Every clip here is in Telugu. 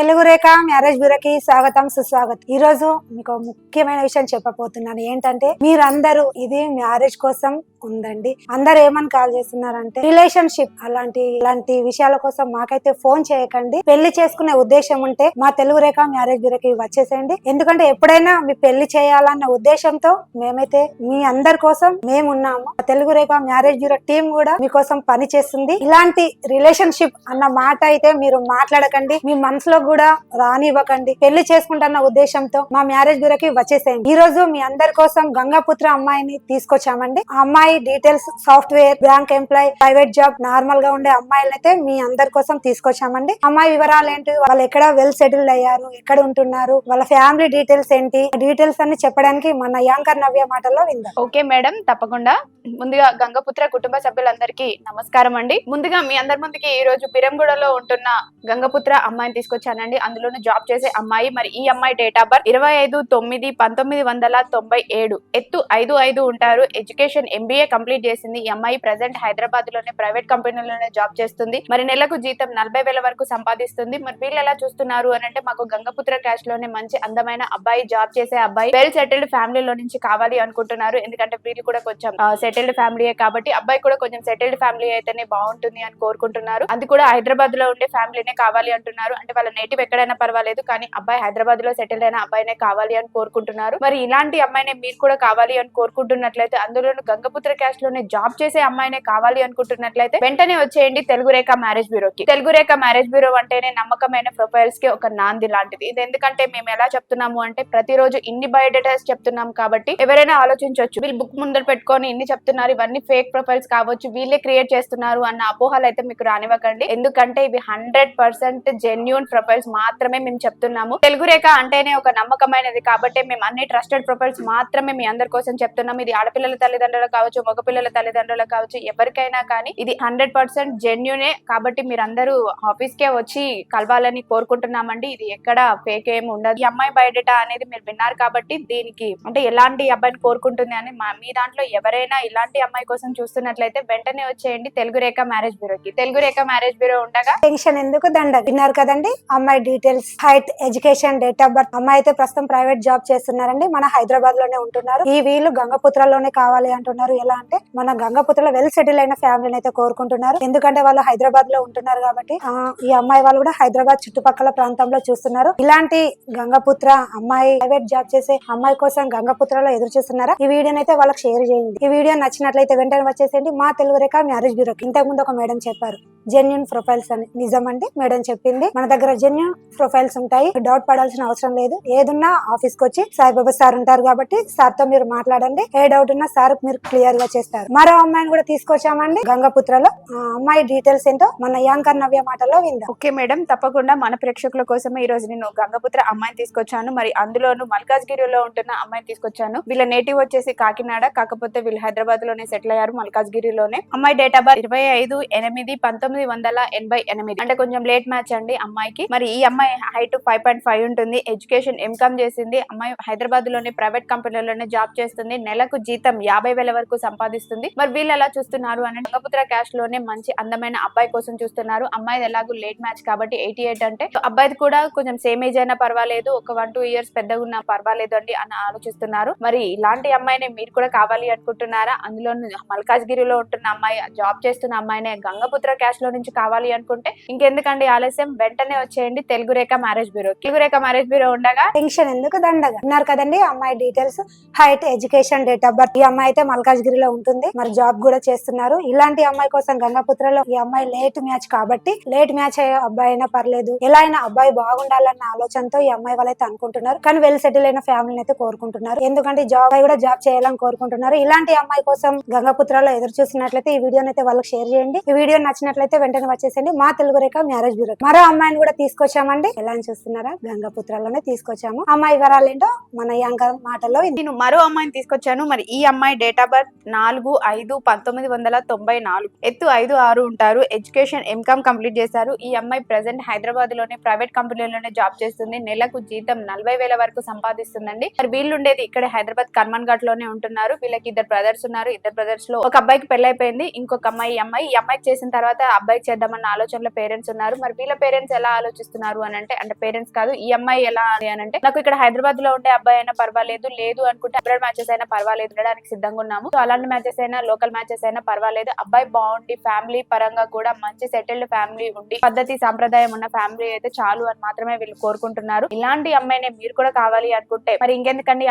తెలుగు రేఖ మ్యారేజ్ బ్యూరోకి స్వాగతం సుస్వాగతం. ఈ రోజు మీకు ముఖ్యమైన విషయం చెప్పబోతున్నాను. ఏంటంటే మీరందరూ ఇది మ్యారేజ్ కోసం ఉందండి. అందరు ఏమని కాల్ చేస్తున్నారంటే రిలేషన్షిప్ ఇలాంటి విషయాల కోసం మాకైతే ఫోన్ చేయకండి. పెళ్లి చేసుకునే ఉద్దేశం ఉంటే మా తెలుగు రేఖ మ్యారేజ్ బ్యూరోకి వచ్చేసేయండి. ఎందుకంటే ఎప్పుడైనా మీ పెళ్లి చేయాలన్న ఉద్దేశంతో మేమైతే మీ అందరి కోసం మేము ఉన్నాము. తెలుగు రేఖ మ్యారేజ్ బ్యూరో టీం కూడా మీకోసం పని చేస్తుంది. ఇలాంటి రిలేషన్షిప్ అన్న మాట అయితే మీరు మాట్లాడకండి, మీ మనసులో కూడా రానివ్వకండి. పెళ్లి చేసుకుంటున్న ఉద్దేశంతో మా మ్యారేజ్ బ్యూరోకి వచ్చేసేయండి. ఈ రోజు మీ అందరి కోసం గంగాపుత్ర అమ్మాయిని తీసుకొచ్చామండి. ఆ అమ్మాయి details software, bank employee, private job, normal గా ఉండే అమ్మాయిలైతే మీ అందరి కోసం తీసుకొచ్చామండి. అమ్మాయి వివరాలు ఏంటి, వాళ్ళు ఎక్కడ వెల్ సెటిల్డ్ అయ్యారు, ఎక్కడ ఉంటున్నారు, వాళ్ళ ఫ్యామిలీ డీటెయిల్స్ ఏంటి, డీటెయిల్స్ అన్ని చెప్పడానికి మన యాంకర్ నవ్య మాటల్లో విందాం. ఓకే మేడం, తప్పకుండా. ముందుగా గంగపుత్ర కుటుంబ సభ్యులందరికీ నమస్కారం అండి. ముందుగా మీ అందరి ముందుకి ఈ రోజు పిరంగూడలో ఉంటున్న గంగపుత్ర అమ్మాయిని తీసుకొచ్చానండి. అందులోనూ జాబ్ చేసే అమ్మాయి. మరి ఈ అమ్మాయి డేట్ ఆఫ్ బర్త్ 25/9/1997, ఎత్తు 5'5" ఉంటారు. ఎడ్యుకేషన్ MBA కంప్లీట్ చేసింది. ఈ అమ్మాయి ప్రెసెంట్ హైదరాబాద్ లోనే ప్రైవేట్ కంపెనీలోనే జాబ్ చేస్తుంది. మరి నెలకు జీతం 40,000 వరకు సంపాదిస్తుంది. మరి వీళ్ళు ఎలా చూస్తున్నారు అని అంటే, మాకు గంగపుత్ర క్యాష్ లోనే మంచి అందమైన అబ్బాయి, జాబ్ చేసే అబ్బాయి, వెల్ సెటిల్డ్ ఫ్యామిలీలో నుంచి కావాలి అనుకుంటున్నారు. ఎందుకంటే వీళ్ళు కూడా కొంచెం సెటిల్డ్ ఫ్యామిలీయే కాబట్టి అబ్బాయి కూడా కొంచెం సెటిల్డ్ ఫ్యామిలీ అయితేనే బాగుంటుంది అని కోరుకుంటున్నారు. అది కూడా హైదరాబాద్ లో ఉండే ఫ్యామిలీనే కావాలి అంటున్నారు. అంటే వాళ్ళ నేటివ్ ఎక్కడైనా పర్వాలేదు, కానీ అబ్బాయి హైదరాబాద్ లో సెటిల్ అయిన అబ్బాయినే కావాలి అని కోరుకుంటున్నారు. మరి ఇలాంటి అమ్మాయినే మీరు కూడా కావాలి అని కోరుకుంటున్నట్లయితే, అందులోనూ గంగపుత్ర క్యాష్ లోనే జాబ్ చేసే అమ్మాయినే కావాలి అనుకుంటున్నట్లయితే వెంటనే వచ్చేయండి తెలుగు రేఖ మ్యారేజ్ బ్యూరోకి. తెలుగు రేఖ మ్యారేజ్ బ్యూరో అంటేనే నమ్మకమైన ప్రొఫైల్స్ కి ఒక నాంది లాంటిది. ఇది ఎందుకంటే మేము ఎలా చెప్తున్నాము అంటే, ప్రతిరోజు ఇన్ని బయోడేటాస్ చెప్తున్నాం కాబట్టి ఎవరైనా ఆలోచించవచ్చు, వీళ్ళు బుక్ ముందర పెట్టుకొని ఇన్ని చెప్తున్నారు, ఇవన్నీ ఫేక్ ప్రొఫైల్స్ కావచ్చు, వీళ్ళే క్రియేట్ చేస్తున్నారు అన్న అపోహలు అయితే మీకు రానివ్వకండి. ఎందుకంటే ఇవి 100% జెన్యూన్ ప్రొఫైల్స్ మాత్రమే మేము చెప్తున్నాము. తెలుగు రేఖ అంటేనే ఒక నమ్మకమైనది కాబట్టి మేము అన్ని ట్రస్టెడ్ ప్రొఫైల్స్ మాత్రమే మీ అందరి కోసం చెప్తున్నాము. ఇది ఆడపిల్లల తల్లిదండ్రులు కావచ్చు, మగపిల్లల తల్లిదండ్రులు కావచ్చు, ఎవరికైనా కానీ ఇది 100% జెన్యూనే. కాబట్టి మీరందరూ ఆఫీస్ కే వచ్చి కలవాలని కోరుకుంటున్నామండి. ఇది ఎక్కడ ఫేక్ ఏమి ఉండదు. ఈ అమ్మాయి బయోడేటా అనేది మీరు విన్నారు కాబట్టి దీనికి అంటే ఎలాంటి అబ్బాయిని కోరుకుంటుంది అని మీ దాంట్లో ఎవరైనా ఇలాంటి అమ్మాయి కోసం చూస్తున్నట్లయితే వెంటనే వచ్చేయండి తెలుగు రేఖ మ్యారేజ్ బ్యూరోకి. తెలుగు రేఖ మ్యారేజ్ బ్యూరో ఉండగా టెన్షన్ ఎందుకు, దండ. విన్నారు కదండి అమ్మాయి details, height, education, date of birth. అమ్మాయి అయితే ప్రస్తుతం ప్రైవేట్ జాబ్ చేస్తున్నారండి. మన హైదరాబాద్ లోనే ఉంటున్నారు. ఈ వీళ్ళు గంగపుత్రలోనే కావాలి అంటున్నారు. ఎలా అంటే మన గంగపుత్రలో వెల్ సెటిల్ అయిన ఫ్యామిలీని అయితే కోరుకుంటున్నారు. ఎందుకంటే వాళ్ళు హైదరాబాద్ లో ఉంటున్నారు కాబట్టి ఈ అమ్మాయి వాళ్ళు కూడా హైదరాబాద్ చుట్టుపక్కల ప్రాంతంలో చూస్తున్నారు. ఇలాంటి గంగపుత్ర అమ్మాయి, ప్రైవేట్ జాబ్ చేసే అమ్మాయి కోసం గంగపుత్రలో ఎదురు చూస్తున్నారా? ఈ వీడియోని అయితే వాళ్ళకి షేర్ చేయండి. ఈ వీడియో నచ్చినట్లయితే వెంటనే వచ్చేసేయండి మా తెలుగు రేఖ మ్యారేజ్ బ్యూరోకి. ఇంతకు ముందు ఒక మేడం చెప్పారు జెన్యూన్ ప్రొఫైల్స్ అని. నిజమండి, మేడం చెప్పింది. మన దగ్గర జెన్యూన్ ప్రొఫైల్స్ ఉంటాయి. డౌట్ పడాల్సిన అవసరం లేదు. ఏదున్నా ఆఫీస్ కి వచ్చి సాయిబాబా సార్ ఉంటారు కాబట్టి సార్ తో మీరు మాట్లాడండి. ఏ డౌట్ ఉన్నా సార్ మీరు క్లియర్ గా చేస్తారు. మరో అమ్మాయిని కూడా తీసుకొచ్చామండి గంగపుత్రలో. అమ్మాయి డీటెయిల్స్ ఏంటో మన యాంకర్ నవ్య మాటలో విందాం. ఓకే మేడం, తప్పకుండా. మన ప్రేక్షకుల కోసమే ఈ రోజు నేను గంగపుత్ర అమ్మాయిని తీసుకొచ్చాను. మరి అందులోను మల్కాజ్గిరిలో ఉంటున్న అమ్మాయిని తీసుకొచ్చాను. వీళ్ళ నేటివ్ వచ్చేసి కాకినాడ, కాకపోతే వీళ్ళు హైదరాబాద్ లోనే సెటిల్ అయ్యారు, మల్కాజ్గిరిలోనే. అమ్మాయి డేట్ ఆఫ్ బర్త్ 25/8/1988, అంటే కొంచెం లేట్ మ్యాచ్ అండి అమ్మాయికి. మరి ఈ అమ్మాయి హైట్ 5.5 ఉంటుంది. ఎడ్యుకేషన్ MCOM చేసింది. అమ్మాయి హైదరాబాద్ లోనే ప్రైవేట్ కంపెనీలోనే జాబ్ చేస్తుంది. నెలకు జీతం 50,000 వరకు సంపాదిస్తుంది. మరి వీళ్ళు ఎలా చూస్తున్నారు అని గంగపుత్ర క్యాష్ లోనే మంచి అందమైన అబ్బాయి కోసం చూస్తున్నారు. అమ్మాయి ఎలాగో లేట్ మ్యాచ్ కాబట్టి 88 అంటే అబ్బాయిది కూడా కొంచెం సేమ్ ఏజ్ అయినా పర్వాలేదు, ఒక 1-2 ఇయర్స్ పెద్దగా ఉన్నా పర్వాలేదు అండి అని ఆలోచిస్తున్నారు. మరి ఇలాంటి అమ్మాయిని మీరు కూడా కావాలి అనుకుంటున్నారా? అందులో మల్కాజ్గిరిలో ఉంటున్న అమ్మాయి, జాబ్ చేస్తున్న అమ్మాయినే గంగపుత్ర క్యాష్ లో నుంచి కావాలి అనుకుంటే ఇంకెందుకండి ఆలస్యం, వెంటనే వచ్చేయండి తెలుగు రేఖ మ్యారేజ్ బ్యూరో. తెలుగు రేఖ మ్యారేజ్ బ్యూరో ఉండగా టెన్షన్ ఎందుకు, దండగా. ఉన్నారు కదండి అమ్మాయి details, height, education, date of birth. ఈ అమ్మాయి అయితే మల్కాజ్గిరిలో ఉంటుంది. మరి జాబ్ కూడా చేస్తున్నారు. ఇలాంటి అమ్మాయి కోసం గంగపుత్రలో ఈ అమ్మాయి లేట్ మ్యాచ్ కాబట్టి, లేట్ మ్యాచ్ అయ్యే అబ్బాయి అయినా పర్లేదు, ఎలా అయినా అబ్బాయి బాగుండాలన్న ఆలోచనతో ఈ అమ్మాయి వాళ్ళైతే అనుకుంటున్నారు. కానీ వెల్ సెటిల్ అయిన ఫ్యామిలీని అయితే కోరుకుంటున్నారు. ఎందుకంటే జాబ్ కూడా జాబ్ చేయాలని కోరుకుంటున్నారు. ఇలాంటి అమ్మాయి కోసం గంగపుత్రలో ఎదురు చూసినట్లయితే ఈ వీడియోని అయితే వాళ్ళకి షేర్ చేయండి. ఈ వీడియో నచ్చినట్లయితే వెంటనే వచ్చేసండి మా తెలుగు రేఖ మ్యారేజ్ బ్యూరో. మరో అమ్మాయిని కూడా తీసుకొచ్చామండి. ఎలా అని చూస్తున్నారా? గంగపుత్రలోనే తీసుకొచ్చాము. అమ్మాయి వివరాలు ఏంటో మన యాంకర్ మాటల్లో నేను మరో అమ్మాయిని తీసుకొచ్చాను. మరి ఈ అమ్మాయి డేట్ ఆఫ్ బర్త్ 4/5/1994, ఎత్తు 5'6" ఉంటారు. ఎడ్యుకేషన్ MCOM కంప్లీట్ చేశారు. ఈ అమ్మాయి ప్రెసెంట్ హైదరాబాద్ లోనే ప్రైవేట్ కంపెనీలోనే జాబ్ చేస్తుంది. నెలకు జీతం 40,000 వరకు సంపాదిస్తుందండి. మరి వీళ్ళు ఉండేది ఇక్కడ హైదరాబాద్ కర్మన్ ఘాట్ లోనే ఉంటున్నారు. వీళ్ళకి 2 బ్రదర్స్ ఉన్నారు. 2 బ్రదర్స్ లో ఒక అబ్బాయికి పెళ్లి అయిపోయింది. ఇంకొక అమ్మాయి ఈ అమ్మాయికి చేసిన తర్వాత అబ్బాయికి చేద్దామన్న ఆలోచనలో పేరెంట్స్ ఉన్నారు. మరి వీళ్ళ పేరెంట్స్ ఎలా ఆలోచిస్తున్నారు అని అంటే పేరెంట్స్ కాదు, ఈ అమ్మాయి ఎలా అని అంటే నాకు ఇక్కడ హైదరాబాద్ లో ఉండే అబ్బాయి అయినా పర్వాలేదు, లేదు అనుకుంటే అబ్రాడ్ మ్యాచెస్ అయినా పర్వాలేదు, ఉండడానికి సిద్ధంగా ఉన్నాము. సో అలాంటి మ్యాచెస్ అయినా లోకల్ మ్యాచెస్ అయినా పర్వాలేదు, అబ్బాయి బాగుండి ఫ్యామిలీ పరంగా కూడా మంచి సెటిల్డ్ ఫ్యామిలీ ఉండి పద్ధతి సాంప్రదాయం ఉన్న ఫ్యామిలీ అయితే చాలు అని మాత్రమే వీళ్ళు కోరుకుంటున్నారు. ఇలాంటి అమ్మాయిని మీరు కూడా కావాలి అనుకుంటే మరి ఇంకెందుకండి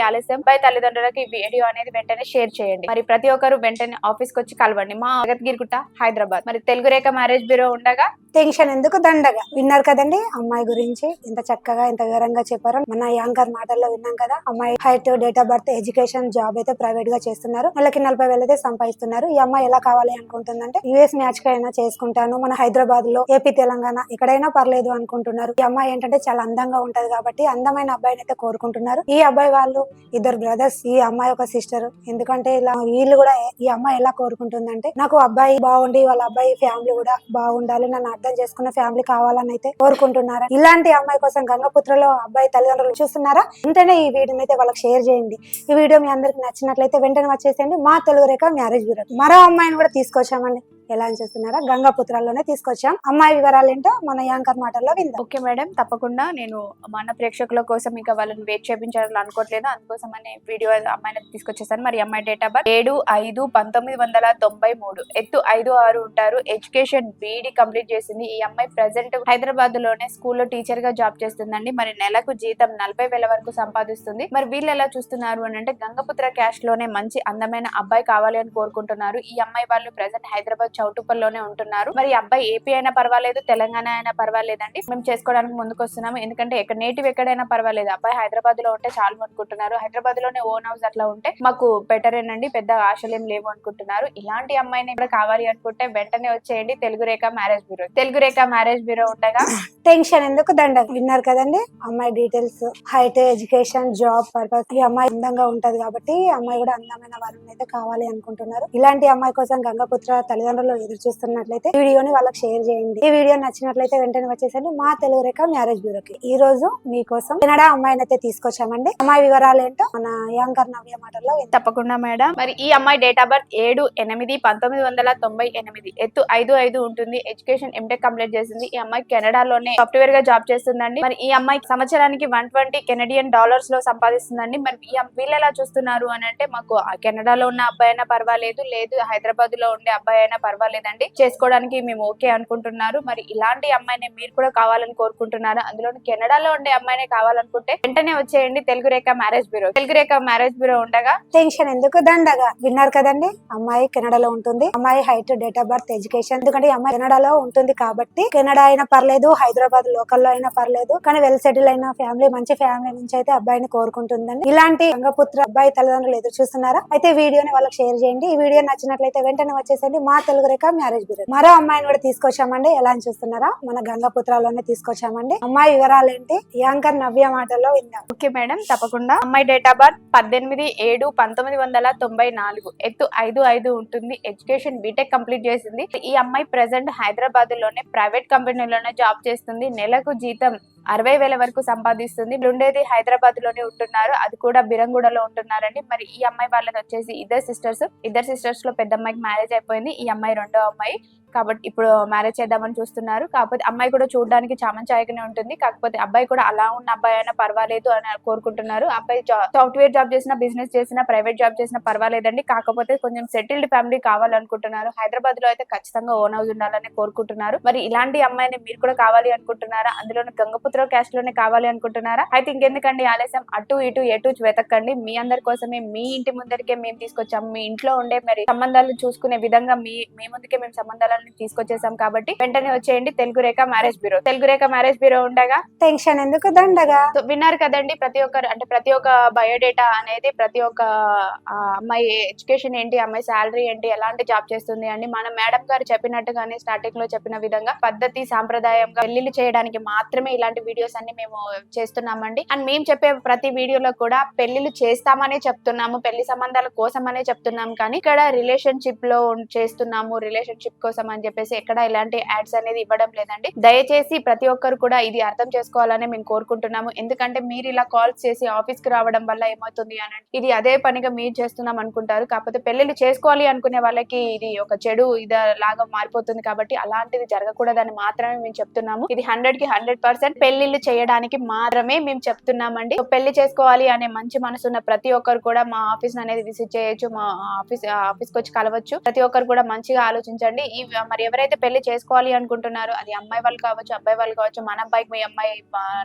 ఆలస్యం అబ్బాయి తల్లిదండ్రులకు ఈ వీడియో అనేది వెంటనే షేర్ చేయండి. మరి ప్రతి ఒక్కరు వెంటనే ఆఫీస్ కి వచ్చి కలవండి. మా జగద్గిరిగుట్ట, హైదరాబాద్. మరి తెలుగు రేఖ మ్యారేజ్ బ్యూరో ఉండగా టెన్షన్ ఎందుకు దండగా. విన్నారు కదండి అమ్మాయి గురించి ఎంత చక్కగా ఎంత వివరంగా చెప్పారో. మన యాంకర్ మాటల్లో విన్నాం కదా. అమ్మాయి height, date of birth, education, job అయితే ప్రైవేట్ గా చేస్తున్నారు. నెలకి 40,000 అయితే సంపాదిస్తున్నారు. ఈ అమ్మాయి ఎలా కావాలి అనుకుంటుందంటే యుఎస్ మ్యాచ్ కైనా చేసుకుంటాను, మన హైదరాబాద్ లో, ఏపీ, తెలంగాణ ఎక్కడైనా పర్లేదు అనుకుంటున్నారు. ఈ అమ్మాయి ఏంటంటే చాలా అందంగా ఉంటది కాబట్టి అందమైన అబ్బాయిని అయితే కోరుకుంటున్నారు. ఈ అబ్బాయి వాళ్ళు ఇద్దరు బ్రదర్స్, ఈ అమ్మాయి ఒక సిస్టర్. ఎందుకంటే ఇలా వీళ్ళు కూడా ఈ అమ్మాయి ఎలా కోరుకుంటుందంటే నాకు అబ్బాయి బాగుండి వాళ్ళ అబ్బాయి ఫ్యామిలీ కూడా బాగుండాలి, నన్ను అర్థం చేసుకున్న ఫ్యామిలీ కావాలని అయితే కోరుకుంటున్నారు. ఇలాంటి అమ్మాయి కోసం గంగపుత్రలో అబ్బాయి తల్లిదండ్రులు చూస్తున్నారా? వెంటనే ఈ వీడియోని అయితే వాళ్ళకి షేర్ చేయండి. ఈ వీడియో మీ అందరికి నచ్చినట్లయితే వెంటనే వచ్చేసేయండి మా తెలుగు రేఖ మ్యారేజ్ బ్యూరో. మరో అమ్మాయిని కూడా తీసుకొచ్చామండి. ఎలా అని చూస్తున్నారా? గంగపుత్రాల్లోనే తీసుకొచ్చాం. అమ్మాయి వివరాలు ఏంటో మన యాంకర్ మాటల్లో విందాం. ఓకే మేడం, తప్పకుండా. నేను మన ప్రేక్షకుల కోసం ఇంకా వాళ్ళని వెయిట్ చేయించాలని అనుకోవట్లేదు, అందుకోసం అనే వీడియో అమ్మాయిని తీసుకొచ్చేసాను. మరి అమ్మాయి డేట్ ఆఫ్ బర్త్ 7/5/1993, ఎత్తు 5'6" ఉంటారు. ఎడ్యుకేషన్ బీఈడి కంప్లీట్ చేసింది. ఈ అమ్మాయి ప్రెసెంట్ హైదరాబాద్ లోనే స్కూల్లో టీచర్ గా జాబ్ చేస్తుందండి. మరి నెలకు జీతం 40,000 వరకు సంపాదిస్తుంది. మరి వీళ్ళు ఎలా చూస్తున్నారు అని అంటే గంగపుత్ర క్యాస్ట్ లోనే మంచి అందమైన అబ్బాయి కావాలి అని కోరుకుంటున్నారు. ఈ అమ్మాయి వాళ్ళు ప్రెసెంట్ హైదరాబాద్ చౌటుప్పల్లోనే ఉంటున్నారు. మరి అబ్బాయి ఏపీ అయినా పర్వాలేదు, తెలంగాణ అయినా పర్వాలేదండి, మేము చేసుకోవడానికి ముందుకు వస్తున్నాము. ఎందుకంటే నేటివ్ ఎక్కడైనా పర్వాలేదు, అబ్బాయి హైదరాబాద్ లో ఉంటే చాలు అనుకుంటున్నారు. హైదరాబాద్ లోనే ఓన్ హౌస్ అట్లా ఉంటే మాకు బెటర్ ఏనండి, పెద్ద ఆశలు ఏం లేవు అనుకుంటున్నారు. ఇలాంటి అమ్మాయిని కూడా కావాలి అనుకుంటే వెంటనే వచ్చేయండి తెలుగు రేఖ మ్యారేజ్ బ్యూరో. తెలుగు రేఖ మ్యారేజ్ బ్యూరో ఉండగా టెన్షన్ ఎందుకు దండ. విన్నారు కదండి అమ్మాయి details, height, education, job purpose. ఈ అమ్మాయి అందంగా ఉంటది కాబట్టి అమ్మాయి కూడా అందమైన వారిని అయితే కావాలి అనుకుంటున్నారు. ఇలాంటి అమ్మాయి కోసం గంగపుత్ర తల్లిదండ్రులు ఎదురు చూస్తున్నట్లయితే వీడియోని వాళ్ళకి షేర్ చేయండి. ఈ వీడియో నచ్చినట్లయితే వెంటనే వచ్చేసండి మా తెలుగు రేఖ మ్యారేజ్ బ్యూరోకి. ఈ రోజు మీకోసం కెనడా అమ్మాయిని అయితే తీసుకొచ్చామండి. అమ్మాయి వివరాలు ఏంటో మన యాంకర్ నవ్య మాటల్లో తప్పకుండా మేడం. మరి ఈ అమ్మాయి డేట్ ఆఫ్ బర్త్ 7/8/1998, ఎత్తు 5'5" ఉంటుంది. ఎడ్యుకేషన్ ఎంటెక్ కంప్లీట్ చేసింది. ఈ అమ్మాయి కెనడాలోనే సాఫ్ట్వేర్ గా జాబ్ చేస్తుందండి. మరి ఈ అమ్మాయి సంవత్సరానికి $120 లో సంపాదిస్తుందండి. మరి వీళ్ళు ఎలా చూస్తున్నారు అని అంటే మాకు కెనడాలో ఉన్న అబ్బాయి అయినా పర్వాలేదు, లేదు హైదరాబాద్ లో ఉండే అబ్బాయి అయినా పర్వాలేదండి, చేసుకోవడానికి మేము ఓకే అనుకుంటున్నారు. మరి ఇలాంటి అమ్మాయిని మీరు కూడా కావాలని కోరుకుంటున్నారు. అందులో కెనడాలో ఉండే అమ్మాయినే కావాలనుకుంటే వెంటనే వచ్చేయండి తెలుగు రేఖ మ్యారేజ్ బ్యూరో. తెలుగు రేఖ మ్యారేజ్ బ్యూరో ఉండగా టెన్షన్ ఎందుకు దండగా. విన్నారు కదండి అమ్మాయి కెనడాలో ఉంటుంది. అమ్మాయి height, date of birth, education. ఎందుకంటే అమ్మాయి కెనడాలో ఉంటుంది కాబట్టి కెనడా అయినా పర్లేదు, హైదరాబాద్ లోకల్లో అయినా పర్లేదు, కానీ వెల్ సెటిల్ అయిన ఫ్యామిలీ, మంచి ఫ్యామిలీ నుంచి అయితే అబ్బాయిని కోరుకుంటుందండి. ఇలాంటి గంగపుత్ర అబ్బాయి తల్లిదండ్రులు ఎదురు చూస్తున్నారా? అయితే వీడియోని వాళ్ళకి షేర్ చేయండి. ఈ వీడియో నచ్చినట్లయితే వెంటనే వచ్చేసండి మా తెలుగు రేఖ మ్యారేజ్ బ్యూరో. మరో అమ్మాయిని కూడా తీసుకొచ్చామండి. ఎలా అని చూస్తున్నారా? మన గంగపుత్రాలోనే తీసుకొచ్చామండి. అమ్మాయి వివరాలు ఏంటి యాంకర్ నవ్య మాటల్లో విందాం. ఓకే మేడం, తప్పకుండా. అమ్మాయి డేట్ ఆఫ్ బర్త్ 18/7/1994, ఎత్తు 5'5" ఉంటుంది. ఎడ్యుకేషన్ బీటెక్ కంప్లీట్ చేసింది. ఈ అమ్మాయి ప్రెసెంట్ హైదరాబాద్ లోనే ప్రైవేట్ కంపెనీలోనే జాబ్ చేస్తుంది. నెలకు జీతం 60,000 వరకు సంపాదిస్తుంది. ఉండేది హైదరాబాద్ లోనే ఉంటున్నారు, అది కూడా బిరంగూడలో ఉంటున్నారండి. మరి ఈ అమ్మాయి వాళ్ళది వచ్చేసి ఇద్దరు సిస్టర్స్ లో పెద్ద అమ్మాయికి మ్యారేజ్ అయిపోయింది. ఈ అమ్మాయి రెండో అమ్మాయి కాబట్టి ఇప్పుడు మ్యారేజ్ చేద్దామని చూస్తున్నారు. కాకపోతే అమ్మాయి కూడా చూడడానికి చామంచాయగానే ఉంటుంది. కాకపోతే అబ్బాయి కూడా అలా ఉన్న అబ్బాయి అయినా పర్వాలేదు అని కోరుకుంటున్నారు. అబ్బాయి సాఫ్ట్వేర్ జాబ్ చేసినా, బిజినెస్ చేసినా, ప్రైవేట్ జాబ్ చేసినా పర్వాలేదండి, కాకపోతే కొంచెం సెటిల్డ్ ఫ్యామిలీ కావాలనుకుంటున్నారు. హైదరాబాద్ లో అయితే ఖచ్చితంగా ఓన్ హౌస్ ఉండాలని కోరుకుంటున్నారు. మరి ఇలాంటి అమ్మాయిని మీరు కూడా కావాలి అనుకుంటున్నారా? అందులోనే గంగపుత్ర క్యాస్ట్ లోనే కావాలి అనుకుంటున్నారా? అయితే ఇంకెందుకండి ఆలస్యం, అటు ఇటు ఎటు వెతకండి. మీ అందరి కోసమే మీ ఇంటి ముందరికే మేము తీసుకొచ్చాము. మీ ఇంట్లో ఉండే మరి సంబంధాలు చూసుకునే విధంగా మీ ముందుకే మేము సంబంధాలను తీసుకొచ్చేసాం కాబట్టి వెంటనే వచ్చేయండి తెలుగు రేఖ మ్యారేజ్ బ్యూరో. తెలుగు రేఖ మ్యారేజ్ బ్యూరో ఉండగా టెన్షన్ ఎందుకు దండగా. విన్నారు కదండి, ప్రతి ఒక్క బయోడేటా అనేది, ప్రతి ఒక్క అమ్మాయి ఎడ్యుకేషన్ ఏంటి, అమ్మాయి శాలరీ ఏంటి, ఎలాంటి జాబ్ చేస్తుంది అని మన మేడం గారు చెప్పినట్టుగానే స్టార్టింగ్ లో చెప్పిన విధంగా పద్ధతి సాంప్రదాయంగా పెళ్లిళ్ళు చేయడానికి మాత్రమే ఇలాంటి వీడియోస్ అన్ని మేము చేస్తున్నామండి. అండ్ మేము చెప్పే ప్రతి వీడియోలో కూడా పెళ్లిళ్ళు చేస్తామనే చెప్తున్నాము, పెళ్లి సంబంధాల కోసమనే చెప్తున్నాము, కానీ ఇక్కడ రిలేషన్షిప్ లో చేస్తున్నాము, రిలేషన్షిప్ కోసం అని చెప్పేసి ఎక్కడ ఇలాంటి యాడ్స్ అనేది ఇవ్వడం లేదండి. దయచేసి ప్రతి ఒక్కరు కూడా ఇది అర్థం చేసుకోవాలని మేము కోరుకుంటున్నాము. ఎందుకంటే మీరు ఇలా కాల్స్ చేసి ఆఫీస్ కి రావడం వల్ల ఏమవుతుంది అని ఇది అదే పనిగా మీరు చేస్తున్నాం అనుకుంటారు. కాకపోతే పెళ్లిళ్ళు చేసుకోవాలి అనుకునే వాళ్ళకి ఇది ఒక చెడు లాగా మారిపోతుంది. కాబట్టి అలాంటిది జరగకూడదని మాత్రమే మేము చెప్తున్నాము. ఇది 100కి 100% పెళ్లిళ్ళు చేయడానికి మాత్రమే మేము చెప్తున్నామండి. పెళ్లి చేసుకోవాలి అనే మంచి మనసున్న ప్రతి ఒక్కరు కూడా మా ఆఫీస్ అనేది విజిట్ చేయొచ్చు. మా ఆఫీస్ కి వచ్చి కలవచ్చు. ప్రతి ఒక్కరు కూడా మంచిగా ఆలోచించండి. మరి ఎవరైతే పెళ్లి చేసుకోవాలి అనుకుంటున్నారో అది అమ్మాయి వాళ్ళు కావచ్చు, అబ్బాయి వాళ్ళు కావచ్చు, మన అబ్బాయికి మీ అమ్మాయి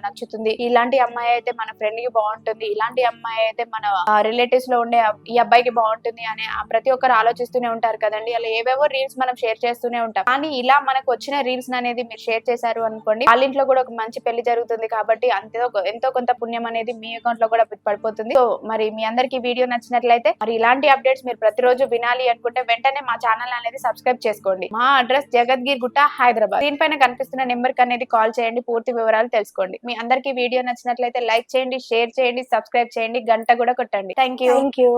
నచ్చుతుంది, ఇలాంటి అమ్మాయి అయితే మన ఫ్రెండ్ కి బాగుంటుంది, ఇలాంటి అమ్మాయి అయితే మన రిలేటివ్స్ లో ఉండే ఈ అబ్బాయికి బాగుంటుంది అని ప్రతి ఒక్కరు ఆలోచిస్తూనే ఉంటారు కదండి. అలా ఏవేవో రీల్స్ మనం షేర్ చేస్తూనే ఉంటాం. కానీ ఇలా మనకు వచ్చిన రీల్స్ అనేది మీరు షేర్ చేశారు అనుకోండి, వాళ్ళ ఇంట్లో కూడా ఒక మంచి పెళ్లి జరుగుతుంది. కాబట్టి ఎంతో కొంత పుణ్యం అనేది మీ అకౌంట్ లో కూడా పడిపోతుంది. సో మరి మీ అందరికి వీడియో నచ్చినట్లయితే మరి ఇలాంటి అప్డేట్స్ మీరు ప్రతిరోజు వినాలి అనుకుంటే వెంటనే మా ఛానల్ అనేది సబ్స్క్రైబ్ చేసుకోండి. మా అడ్రస్ జగద్గిరి గుట్ట, హైదరాబాద్. దీనిపైన కనిపిస్తున్న నెంబర్ కి అనేది కాల్ చేయండి, పూర్తి వివరాలు తెలుసుకోండి. మీ అందరికి వీడియో నచ్చినట్లయితే లైక్ చేయండి, షేర్ చేయండి, సబ్స్క్రైబ్ చేయండి, గంట కూడా కొట్టండి. Thank you.